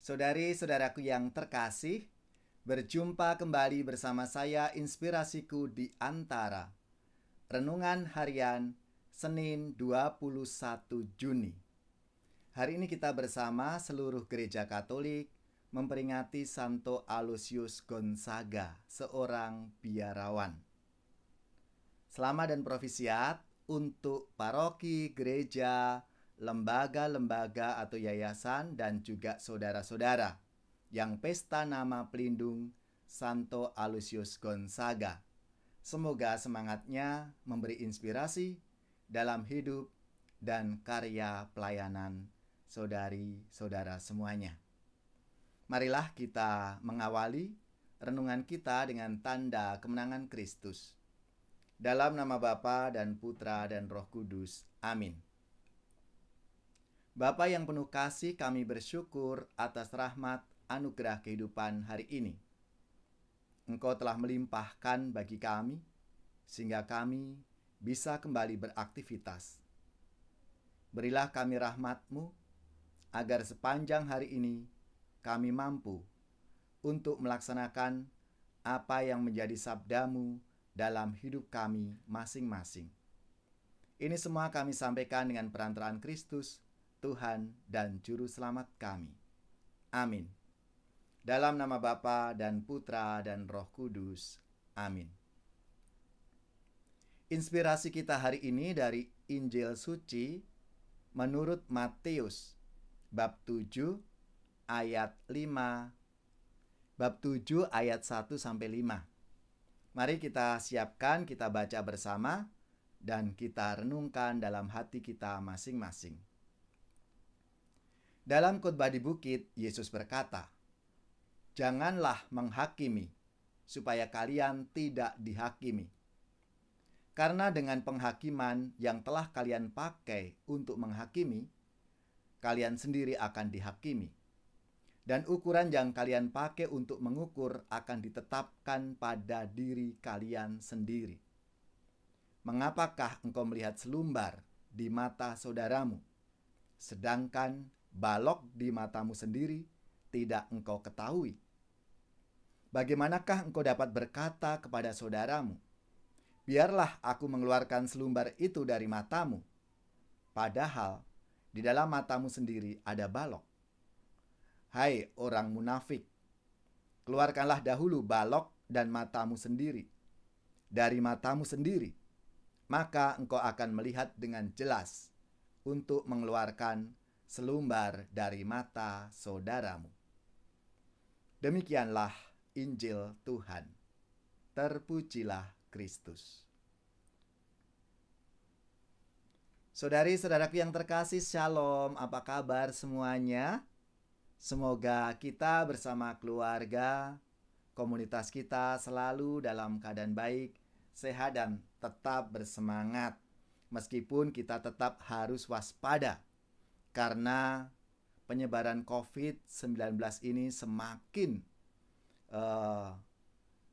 Saudari-saudaraku yang terkasih, berjumpa kembali bersama saya Inspirasiku di Antara. Renungan Harian Senin 21 Juni. Hari ini kita bersama seluruh gereja Katolik memperingati Santo Aloysius Gonzaga, seorang biarawan. Selamat dan profisiat untuk paroki, gereja, lembaga-lembaga atau yayasan dan juga saudara-saudara yang pesta nama pelindung Santo Aloysius Gonzaga. Semoga semangatnya memberi inspirasi dalam hidup dan karya pelayanan saudari-saudara semuanya. Marilah kita mengawali renungan kita dengan tanda kemenangan Kristus. Dalam nama Bapa dan Putra dan Roh Kudus. Amin. Bapa yang penuh kasih, kami bersyukur atas rahmat anugerah kehidupan hari ini. Engkau telah melimpahkan bagi kami, sehingga kami bisa kembali beraktivitas. Berilah kami rahmat-Mu, agar sepanjang hari ini kami mampu untuk melaksanakan apa yang menjadi sabda-Mu dalam hidup kami masing-masing. Ini semua kami sampaikan dengan perantaraan Kristus, Tuhan dan Juru Selamat kami. Amin. Dalam nama Bapa dan Putra dan Roh Kudus. Amin. Inspirasi kita hari ini dari Injil Suci menurut Matius, bab 7 ayat 5, bab 7 ayat 1-5. Mari kita siapkan, kita baca bersama, dan kita renungkan dalam hati kita masing-masing. Dalam khotbah di bukit, Yesus berkata, "Janganlah menghakimi, supaya kalian tidak dihakimi. Karena dengan penghakiman yang telah kalian pakai untuk menghakimi, kalian sendiri akan dihakimi. Dan ukuran yang kalian pakai untuk mengukur akan ditetapkan pada diri kalian sendiri. Mengapakah engkau melihat selumbar di mata saudaramu, sedangkan balok di matamu sendiri tidak engkau ketahui? Bagaimanakah engkau dapat berkata kepada saudaramu, 'Biarlah aku mengeluarkan selumbar itu dari matamu,' padahal di dalam matamu sendiri ada balok? Hai orang munafik, keluarkanlah dahulu balok dan matamu sendiri. Dari matamu sendiri, maka engkau akan melihat dengan jelas untuk mengeluarkan selumbar dari mata saudaramu." Demikianlah Injil Tuhan. Terpujilah Kristus. Saudari-saudaraku yang terkasih, Shalom. Apa kabar semuanya? Semoga kita bersama keluarga, komunitas kita selalu dalam keadaan baik, sehat dan tetap bersemangat. Meskipun kita tetap harus waspada karena penyebaran COVID-19 ini semakin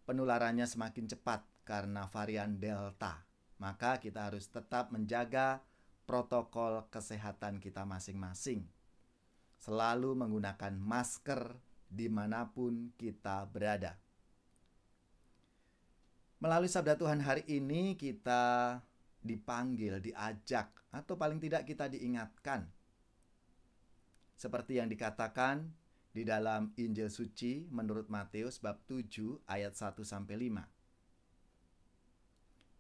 penularannya semakin cepat karena varian Delta. Maka kita harus tetap menjaga protokol kesehatan kita masing-masing. Selalu menggunakan masker dimanapun kita berada. Melalui sabda Tuhan hari ini kita dipanggil, diajak, atau paling tidak kita diingatkan. Seperti yang dikatakan di dalam Injil Suci menurut Matius bab 7 ayat 1-5.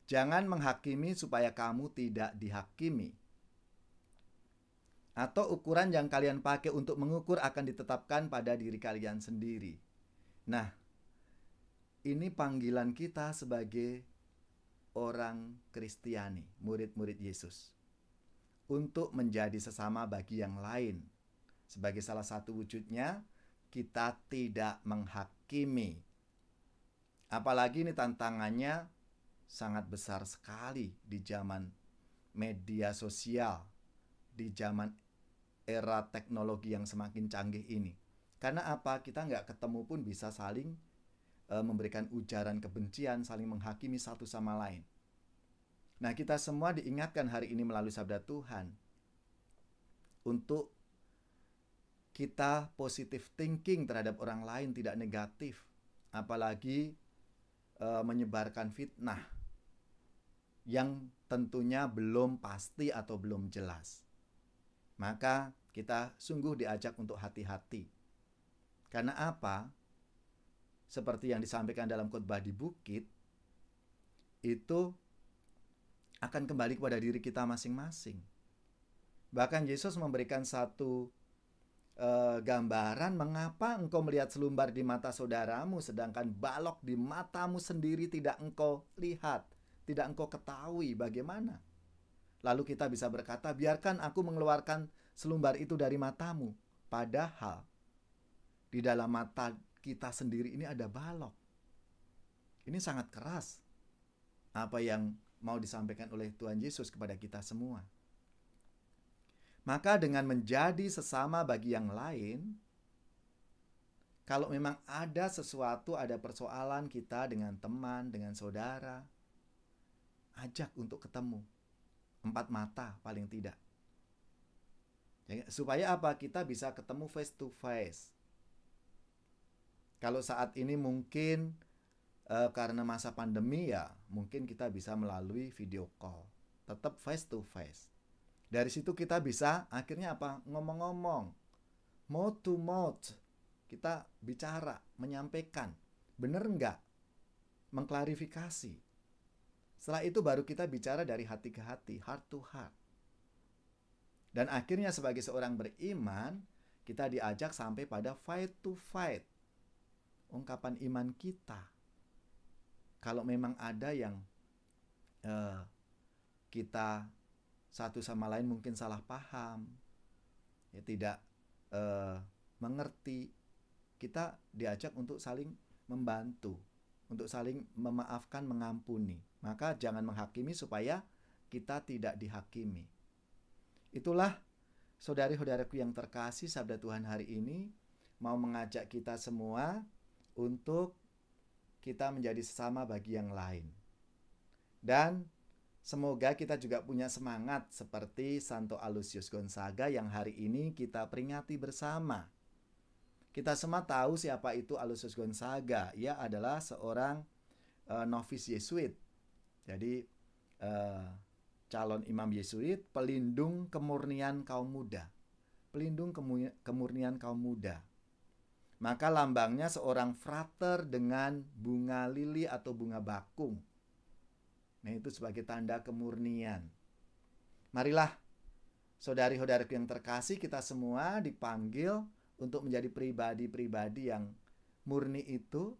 Jangan menghakimi supaya kamu tidak dihakimi. Atau ukuran yang kalian pakai untuk mengukur akan ditetapkan pada diri kalian sendiri. Nah, ini panggilan kita sebagai orang Kristiani, murid-murid Yesus, untuk menjadi sesama bagi yang lain. Sebagai salah satu wujudnya, kita tidak menghakimi. Apalagi ini tantangannya sangat besar sekali di zaman media sosial, di zaman era teknologi yang semakin canggih ini. Karena apa? Kita nggak ketemu pun bisa saling memberikan ujaran kebencian, saling menghakimi satu sama lain. Nah, kita semua diingatkan hari ini melalui sabda Tuhan untuk kita positive thinking terhadap orang lain, tidak negatif, apalagi menyebarkan fitnah yang tentunya belum pasti atau belum jelas. Maka kita sungguh diajak untuk hati-hati. Karena apa? Seperti yang disampaikan dalam khotbah di bukit, itu akan kembali kepada diri kita masing-masing. Bahkan Yesus memberikan satu gambaran mengapa engkau melihat selumbar di mata saudaramu sedangkan balok di matamu sendiri tidak engkau lihat, tidak engkau ketahui bagaimana. Lalu kita bisa berkata, biarkan aku mengeluarkan selumbar itu dari matamu. Padahal di dalam mata kita sendiri ini ada balok. Ini sangat keras apa yang mau disampaikan oleh Tuhan Yesus kepada kita semua. Maka dengan menjadi sesama bagi yang lain, kalau memang ada sesuatu, ada persoalan kita dengan teman, dengan saudara, ajak untuk ketemu. 4 mata paling tidak. Supaya apa? Kita bisa ketemu face to face. Kalau saat ini mungkin karena masa pandemi ya, mungkin kita bisa melalui video call. Tetap face to face. Dari situ kita bisa akhirnya apa? Ngomong-ngomong. Mouth to mouth. Kita bicara, menyampaikan. Benar enggak? Mengklarifikasi. Setelah itu baru kita bicara dari hati ke hati, heart to heart. Dan akhirnya sebagai seorang beriman, kita diajak sampai pada fight to fight. Ungkapan iman kita. Kalau memang ada yang kita satu sama lain mungkin salah paham, ya tidak mengerti, kita diajak untuk saling membantu, untuk saling memaafkan, mengampuni. Maka jangan menghakimi supaya kita tidak dihakimi. Itulah saudari-saudaraku yang terkasih, sabda Tuhan hari ini mau mengajak kita semua untuk kita menjadi sesama bagi yang lain. Dan semoga kita juga punya semangat seperti Santo Aloysius Gonzaga yang hari ini kita peringati bersama. Kita semua tahu siapa itu Aloysius Gonzaga. Ia adalah seorang novis Yesuit. Jadi calon imam Yesuit, pelindung kemurnian kaum muda. Pelindung kemurnian kaum muda. Maka lambangnya seorang frater dengan bunga lili atau bunga bakung. Nah, itu sebagai tanda kemurnian. Marilah saudari-saudariku yang terkasih, kita semua dipanggil untuk menjadi pribadi-pribadi yang murni itu.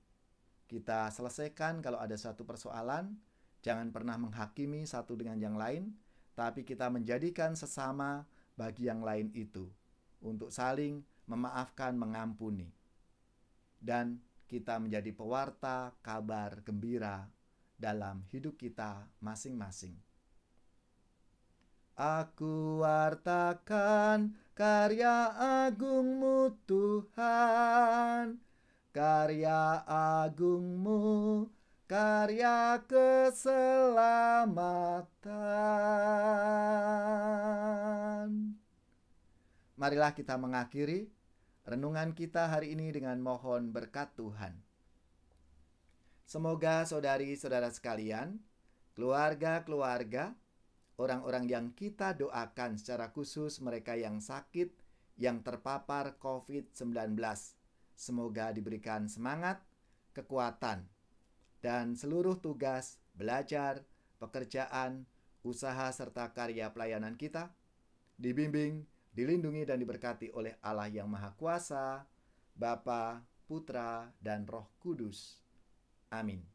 Kita selesaikan kalau ada suatu persoalan. Jangan pernah menghakimi satu dengan yang lain, tapi kita menjadikan sesama bagi yang lain itu untuk saling memaafkan, mengampuni. Dan kita menjadi pewarta kabar gembira dalam hidup kita masing-masing. Aku wartakan karya agungmu Tuhan, karya agungmu, karya keselamatan. Marilah kita mengakhiri renungan kita hari ini dengan mohon berkat Tuhan. Semoga saudari-saudara sekalian, keluarga-keluarga, orang-orang yang kita doakan secara khusus mereka yang sakit, yang terpapar COVID-19, semoga diberikan semangat, kekuatan, dan seluruh tugas, belajar, pekerjaan, usaha, serta karya pelayanan kita dibimbing, dilindungi, dan diberkati oleh Allah yang Maha Kuasa, Bapa, Putra, dan Roh Kudus. Amin.